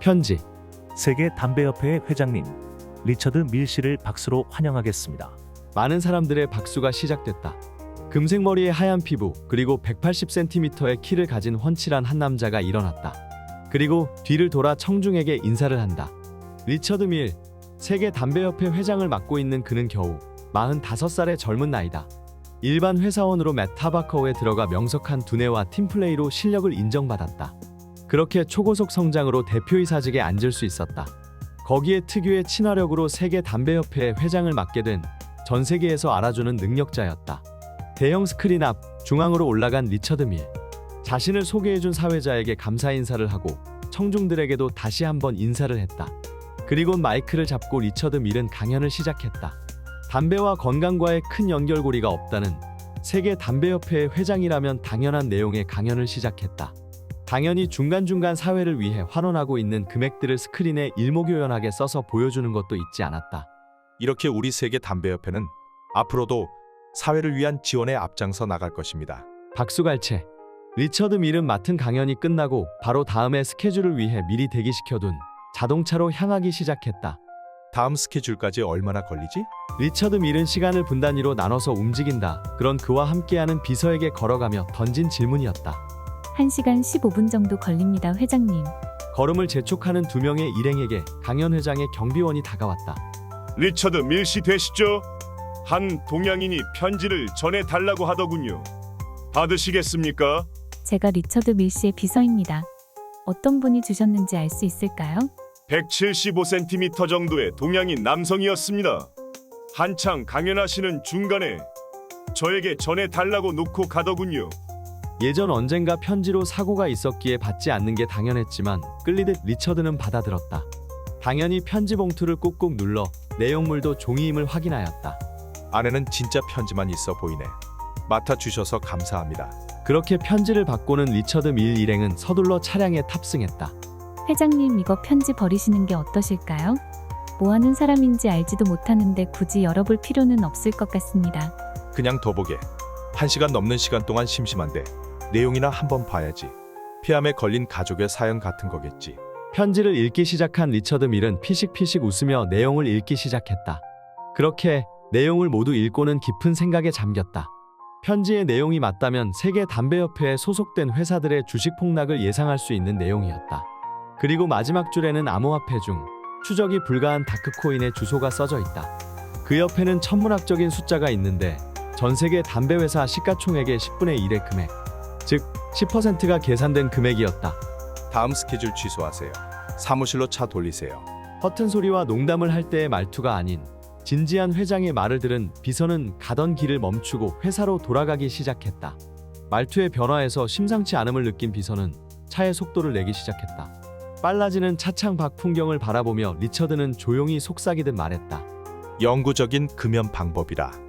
편지. 세계 담배협회의 회장님 리처드 밀 씨를 박수로 환영하겠습니다. 많은 사람들의 박수가 시작됐다. 금색 머리에 하얀 피부, 그리고 180cm의 키를 가진 훤칠한 한 남자가 일어났다. 그리고 뒤를 돌아 청중에게 인사를 한다. 리처드 밀, 세계 담배협회 회장을 맡고 있는 그는 겨우 45살의 젊은 나이다. 일반 회사원으로 맷 타바코에 들어가 명석한 두뇌와 팀플레이로 실력을 인정받았다. 그렇게 초고속 성장으로 대표이사직에 앉을 수 있었다. 거기에 특유의 친화력으로 세계 담배협회의 회장을 맡게 된 전 세계에서 알아주는 능력자였다. 대형 스크린 앞 중앙으로 올라간 리처드 밀. 자신을 소개해준 사회자에게 감사 인사를 하고 청중들에게도 다시 한번 인사를 했다. 그리고 마이크를 잡고 리처드 밀은 강연을 시작했다. 담배와 건강과의 큰 연결고리가 없다는 세계 담배협회의 회장이라면 당연한 내용의 강연을 시작했다. 당연히 중간중간 사회를 위해 환원하고 있는 금액들을 스크린에 일목요연하게 써서 보여주는 것도 잊지 않았다. 이렇게 우리 세계 담배협회는 앞으로도 사회를 위한 지원에 앞장서 나갈 것입니다. 박수갈채. 리처드 밀은 맡은 강연이 끝나고 바로 다음의 스케줄을 위해 미리 대기시켜둔 자동차로 향하기 시작했다. 다음 스케줄까지 얼마나 걸리지? 리처드 밀은 시간을 분단위로 나눠서 움직인다. 그런 그와 함께하는 비서에게 걸어가며 던진 질문이었다. 1시간 15분 정도 걸립니다, 회장님. 걸음을 재촉하는 두 명의 일행에게 강연 회장의 경비원이 다가왔다. 리처드 밀씨 되시죠? 한 동양인이 편지를 전해달라고 하더군요. 받으시겠습니까? 제가 리처드 밀 씨의 비서입니다. 어떤 분이 주셨는지 알 수 있을까요? 175cm 정도의 동양인 남성이었습니다. 한창 강연하시는 중간에 저에게 전해달라고 놓고 가더군요. 예전 언젠가 편지로 사고가 있었기에 받지 않는 게 당연했지만 끌리듯 리처드는 받아들었다. 당연히 편지 봉투를 꾹꾹 눌러 내용물도 종이임을 확인하였다. 안에는 진짜 편지만 있어 보이네. 맡아주셔서 감사합니다. 그렇게 편지를 받고는 리처드 밀 일행은 서둘러 차량에 탑승했다. 회장님, 이거 편지 버리시는 게 어떠실까요? 뭐 하는 사람인지 알지도 못하는데 굳이 열어볼 필요는 없을 것 같습니다. 그냥 둬보게. 1시간 넘는 시간 동안 심심한데 내용이나 한번 봐야지. 폐암에 걸린 가족의 사연 같은 거겠지. 편지를 읽기 시작한 리처드 밀은 피식피식 웃으며 내용을 읽기 시작했다. 그렇게 내용을 모두 읽고는 깊은 생각에 잠겼다. 편지의 내용이 맞다면 세계 담배협회에 소속된 회사들의 주식 폭락을 예상할 수 있는 내용이었다. 그리고 마지막 줄에는 암호화폐 중 추적이 불가한 다크코인의 주소가 써져 있다. 그 옆에는 천문학적인 숫자가 있는데 전 세계 담배 회사 시가총액의 10분의 1의 금액, 즉 10%가 계산된 금액이었다. 다음 스케줄 취소하세요. 사무실로 차 돌리세요. 허튼 소리와 농담을 할 때의 말투가 아닌 진지한 회장의 말을 들은 비서는 가던 길을 멈추고 회사로 돌아가기 시작했다. 말투의 변화에서 심상치 않음을 느낀 비서는 차의 속도를 내기 시작했다. 빨라지는 차창 밖 풍경을 바라보며 리처드는 조용히 속삭이듯 말했다. 영구적인 금연 방법이라.